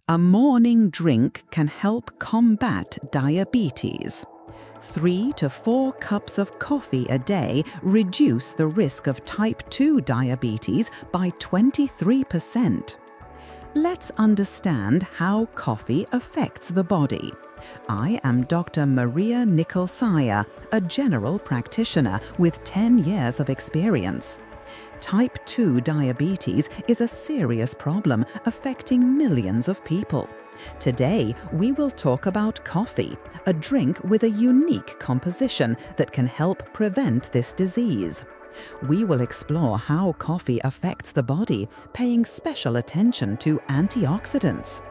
A morning drink can help combat diabetes. 3 to 4 cups of coffee a day reduce the risk of type 2 diabetes by 23%. Let's understand how coffee affects the body. I am Dr. Maria Nikolskaya, a general practitioner with 10 years of experience. Type 2 diabetes is a serious problem affecting millions of people. Today, we will talk about coffee, a drink with a unique composition that can help prevent this disease. We will explore how coffee affects the body, paying special attention to antioxidants.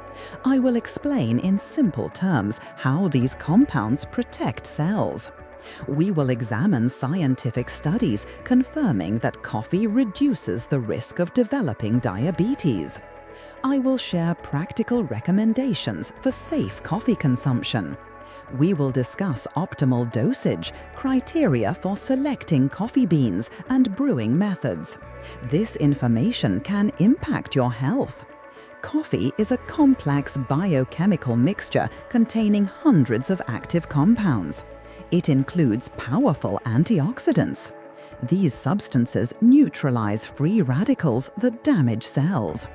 I will explain in simple terms how these compounds protect cells. We will examine scientific studies confirming that coffee reduces the risk of developing diabetes. I will share practical recommendations for safe coffee consumption. We will discuss optimal dosage, criteria for selecting coffee beans, and brewing methods. This information can impact your health. Coffee is a complex biochemical mixture containing hundreds of active compounds. It includes powerful antioxidants. These substances neutralize free radicals that damage cells.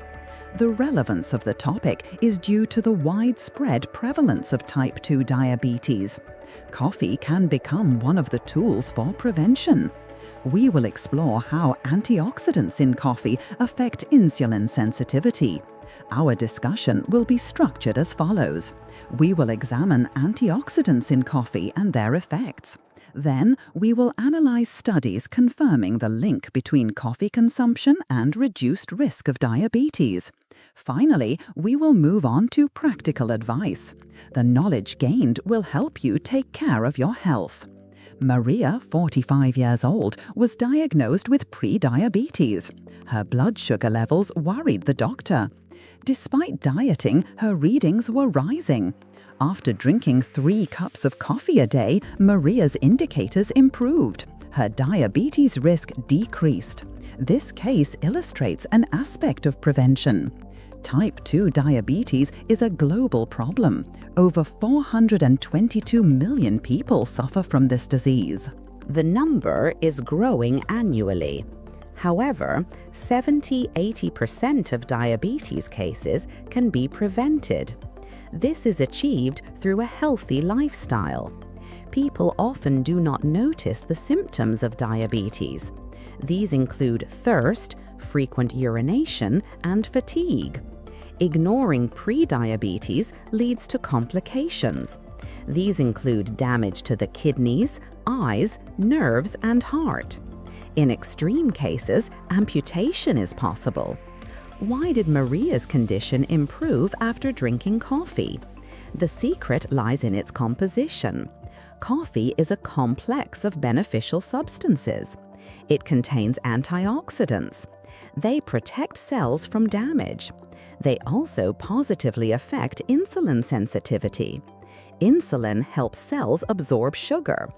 The relevance of the topic is due to the widespread prevalence of type 2 diabetes. Coffee can become one of the tools for prevention. We will explore how antioxidants in coffee affect insulin sensitivity. Our discussion will be structured as follows. We will examine antioxidants in coffee and their effects. Then, we will analyze studies confirming the link between coffee consumption and reduced risk of diabetes. Finally, we will move on to practical advice. The knowledge gained will help you take care of your health. Maria, 45 years old, was diagnosed with pre-diabetes. Her blood sugar levels worried the doctor. Despite dieting, her readings were rising. After drinking 3 cups of coffee a day, Maria's indicators improved. Her diabetes risk decreased. This case illustrates an aspect of prevention. Type 2 diabetes is a global problem. Over 422 million people suffer from this disease. The number is growing annually. However, 70–80% of diabetes cases can be prevented. This is achieved through a healthy lifestyle. People often do not notice the symptoms of diabetes. These include thirst, frequent urination, and fatigue. Ignoring pre-diabetes leads to complications. These include damage to the kidneys, eyes, nerves, and heart. In extreme cases, amputation is possible. Why did Maria's condition improve after drinking coffee? The secret lies in its composition. Coffee is a complex of beneficial substances. It contains antioxidants. They protect cells from damage. They also positively affect insulin sensitivity. Insulin helps cells absorb sugar.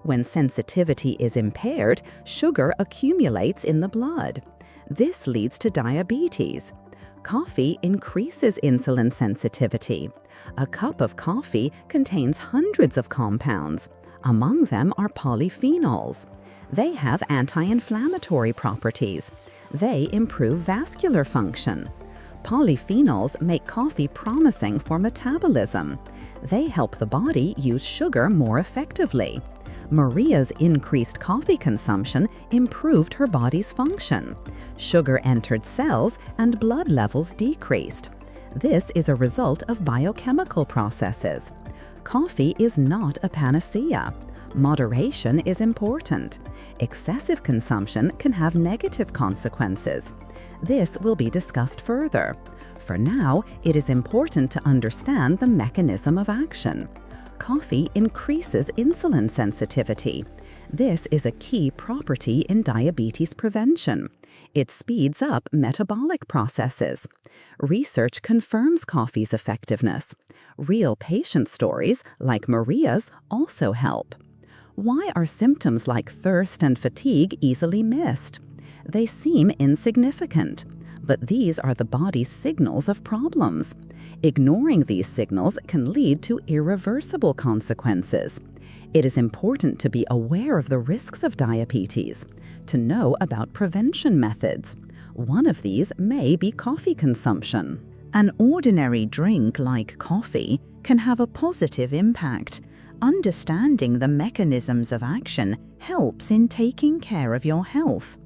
When sensitivity is impaired, sugar accumulates in the blood. This leads to diabetes. Coffee increases insulin sensitivity. A cup of coffee contains hundreds of compounds. Among them are polyphenols. They have anti-inflammatory properties. They improve vascular function. Polyphenols make coffee promising for metabolism. They help the body use sugar more effectively. Maria's increased coffee consumption improved her body's function. Sugar entered cells and blood levels decreased. This is a result of biochemical processes. Coffee is not a panacea. Moderation is important. Excessive consumption can have negative consequences. This will be discussed further. For now, it is important to understand the mechanism of action. Coffee increases insulin sensitivity. This is a key property in diabetes prevention. It speeds up metabolic processes. Research confirms coffee's effectiveness. Real patient stories, like Maria's, also help. Why are symptoms like thirst and fatigue easily missed? They seem insignificant, But these are the body's signals of problems. Ignoring these signals can lead to irreversible consequences. It is important to be aware of the risks of diabetes, to know about prevention methods. One of these may be coffee consumption. An ordinary drink like coffee can have a positive impact. Understanding the mechanisms of action helps in taking care of your health.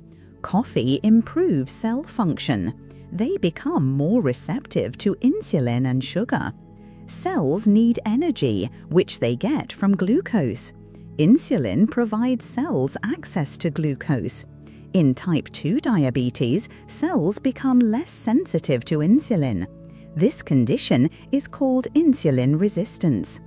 Coffee improves cell function. They become more receptive to insulin and sugar. Cells need energy, which they get from glucose. Insulin provides cells access to glucose. In type 2 diabetes, cells become less sensitive to insulin. This condition is called insulin resistance.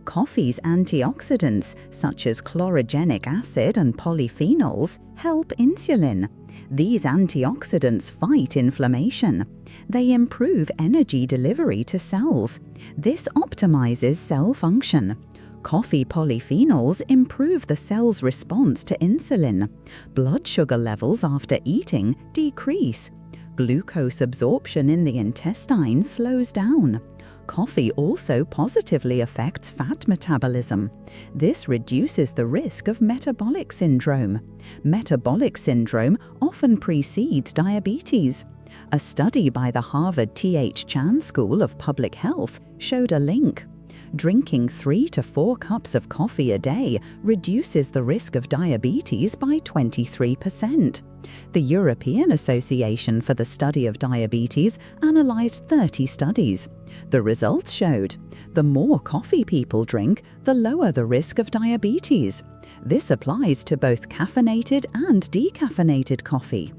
Coffee's antioxidants, such as chlorogenic acid and polyphenols, help insulin. These antioxidants fight inflammation. They improve energy delivery to cells. This optimizes cell function. Coffee polyphenols improve the cell's response to insulin. Blood sugar levels after eating decrease. Glucose absorption in the intestine slows down. Coffee also positively affects fat metabolism. This reduces the risk of metabolic syndrome. Metabolic syndrome often precedes diabetes. A study by the Harvard T.H. Chan School of Public Health showed a link. Drinking 3 to 4 cups of coffee a day reduces the risk of diabetes by 23%. The European Association for the Study of Diabetes analyzed 30 studies. The results showed the more coffee people drink, the lower the risk of diabetes. This applies to both caffeinated and decaffeinated coffee.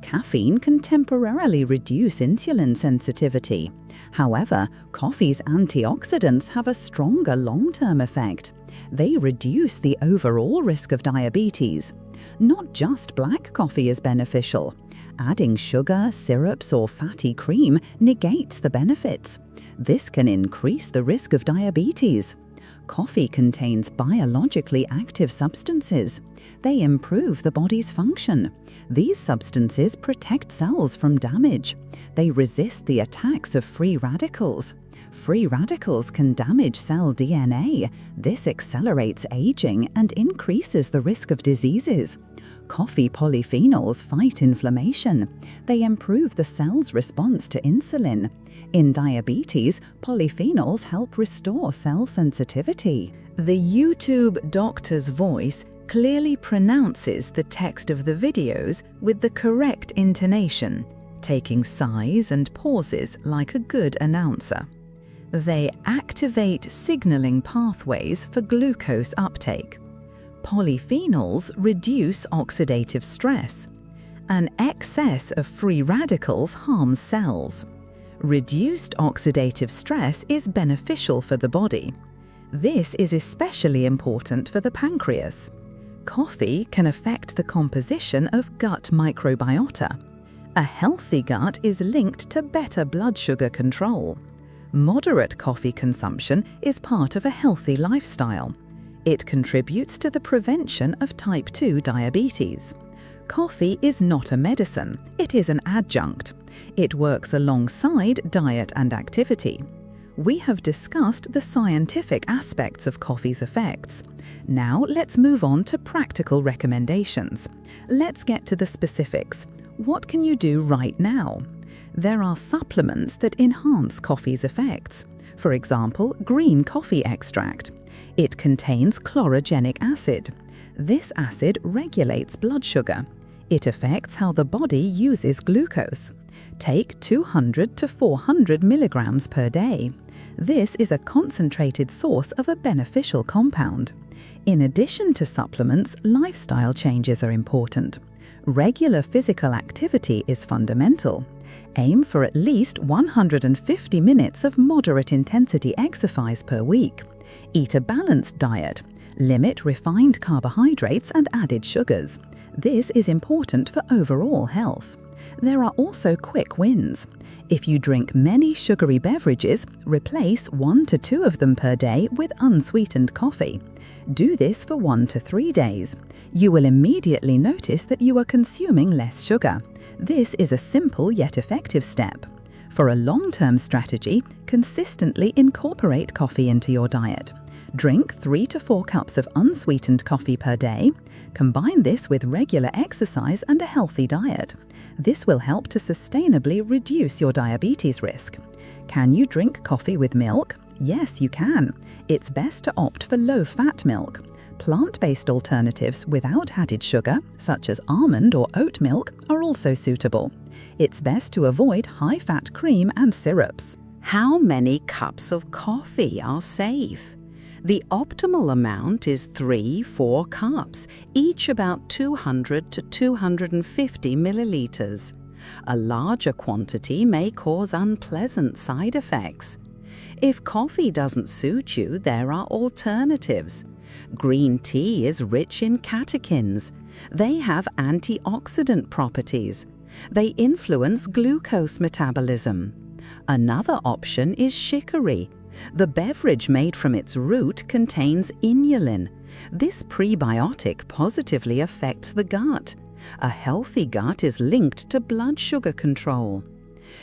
Caffeine can temporarily reduce insulin sensitivity. However, coffee's antioxidants have a stronger long-term effect. They reduce the overall risk of diabetes. Not just black coffee is beneficial. Adding sugar, syrups, or fatty cream negates the benefits. This can increase the risk of diabetes. Coffee contains biologically active substances. They improve the body's function. These substances protect cells from damage. They resist the attacks of free radicals. Free radicals can damage cell DNA. This accelerates aging and increases the risk of diseases. Coffee polyphenols fight inflammation. They improve the cell's response to insulin. In diabetes, polyphenols help restore cell sensitivity. The YouTube doctor's voice clearly pronounces the text of the videos with the correct intonation, taking sighs and pauses like a good announcer. They activate signaling pathways for glucose uptake. Polyphenols reduce oxidative stress. An excess of free radicals harms cells. Reduced oxidative stress is beneficial for the body. This is especially important for the pancreas. Coffee can affect the composition of gut microbiota. A healthy gut is linked to better blood sugar control. Moderate coffee consumption is part of a healthy lifestyle. It contributes to the prevention of type 2 diabetes. Coffee is not a medicine, it is an adjunct. It works alongside diet and activity. We have discussed the scientific aspects of coffee's effects. Now let's move on to practical recommendations. Let's get to the specifics. What can you do right now? There are supplements that enhance coffee's effects. For example, green coffee extract. It contains chlorogenic acid. This acid regulates blood sugar. It affects how the body uses glucose. Take 200 to 400 milligrams per day. This is a concentrated source of a beneficial compound. In addition to supplements, lifestyle changes are important. Regular physical activity is fundamental. Aim for at least 150 minutes of moderate intensity exercise per week. Eat a balanced diet. Limit refined carbohydrates and added sugars. This is important for overall health. There are also quick wins. If you drink many sugary beverages, replace 1 to 2 of them per day with unsweetened coffee. Do this for 1 to 3 days. You will immediately notice that you are consuming less sugar. This is a simple yet effective step. For a long-term strategy, consistently incorporate coffee into your diet. Drink 3 to 4 cups of unsweetened coffee per day. Combine this with regular exercise and a healthy diet. This will help to sustainably reduce your diabetes risk. Can you drink coffee with milk? Yes, you can. It's best to opt for low-fat milk. Plant-based alternatives without added sugar, such as almond or oat milk, are also suitable. It's best to avoid high-fat cream and syrups. How many cups of coffee are safe? The optimal amount is 3-4 cups, each about 200 to 250 milliliters. A larger quantity may cause unpleasant side effects. If coffee doesn't suit you, there are alternatives. Green tea is rich in catechins. They have antioxidant properties. They influence glucose metabolism. Another option is chicory. The beverage made from its root contains inulin. This prebiotic positively affects the gut. A healthy gut is linked to blood sugar control.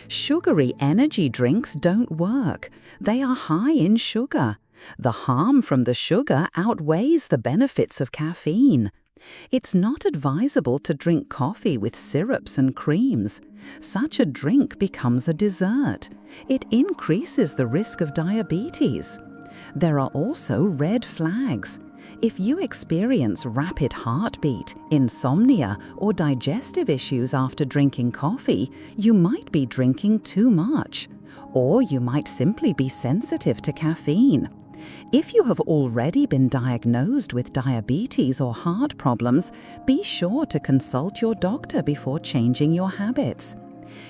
Sugary energy drinks don't work. They are high in sugar. The harm from the sugar outweighs the benefits of caffeine. It's not advisable to drink coffee with syrups and creams. Such a drink becomes a dessert. It increases the risk of diabetes. There are also red flags. If you experience rapid heartbeat, insomnia, or digestive issues after drinking coffee, you might be drinking too much. Or you might simply be sensitive to caffeine. If you have already been diagnosed with diabetes or heart problems, be sure to consult your doctor before changing your habits.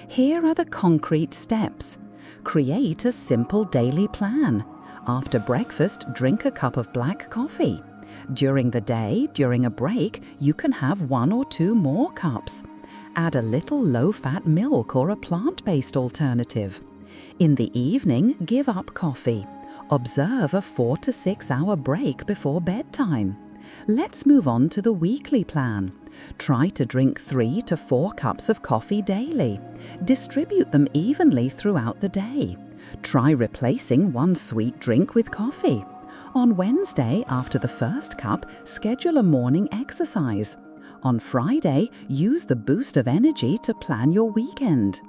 Here are the concrete steps. Create a simple daily plan. After breakfast, drink a cup of black coffee. During the day, during a break, you can have 1 or 2 more cups. Add a little low-fat milk or a plant-based alternative. In the evening, give up coffee. Observe a 4 to 6 hour break before bedtime. Let's move on to the weekly plan. Try to drink 3 to 4 cups of coffee daily. Distribute them evenly throughout the day. Try replacing 1 sweet drink with coffee. On Wednesday, after the first cup, schedule a morning exercise. On Friday, use the boost of energy to plan your weekend.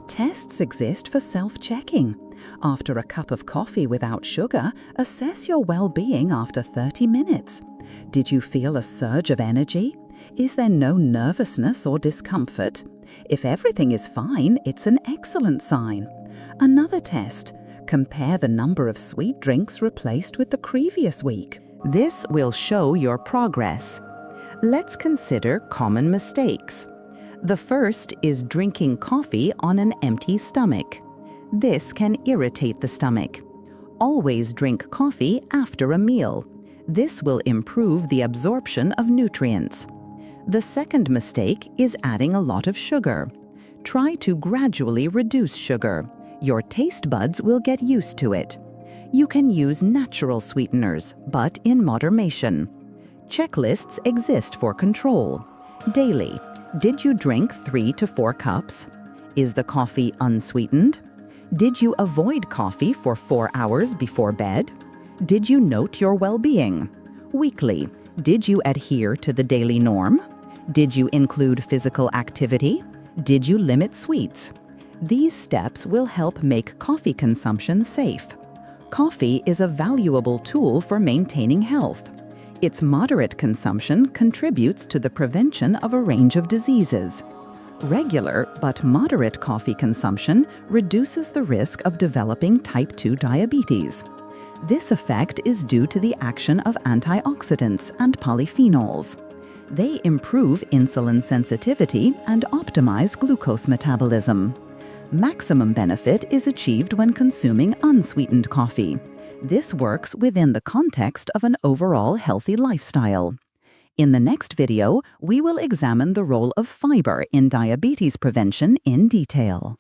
Tests exist for self-checking. After a cup of coffee without sugar, assess your well-being after 30 minutes. Did you feel a surge of energy? Is there no nervousness or discomfort? If everything is fine, it's an excellent sign. Another test. Compare the number of sweet drinks replaced with the previous week. This will show your progress. Let's consider common mistakes. The first is drinking coffee on an empty stomach. This can irritate the stomach. Always drink coffee after a meal. This will improve the absorption of nutrients. The second mistake is adding a lot of sugar. Try to gradually reduce sugar. Your taste buds will get used to it. You can use natural sweeteners, but in moderation. Checklists exist for control. Daily. Did you drink 3 to 4 cups? Is the coffee unsweetened? Did you avoid coffee for 4 hours before bed? Did you note your well-being? Weekly. Did you adhere to the daily norm? Did you include physical activity? Did you limit sweets? These steps will help make coffee consumption safe. Coffee is a valuable tool for maintaining health. Its moderate consumption contributes to the prevention of a range of diseases. Regular but moderate coffee consumption reduces the risk of developing type 2 diabetes. This effect is due to the action of antioxidants and polyphenols. They improve insulin sensitivity and optimize glucose metabolism. Maximum benefit is achieved when consuming unsweetened coffee. This works within the context of an overall healthy lifestyle. In the next video, we will examine the role of fiber in diabetes prevention in detail.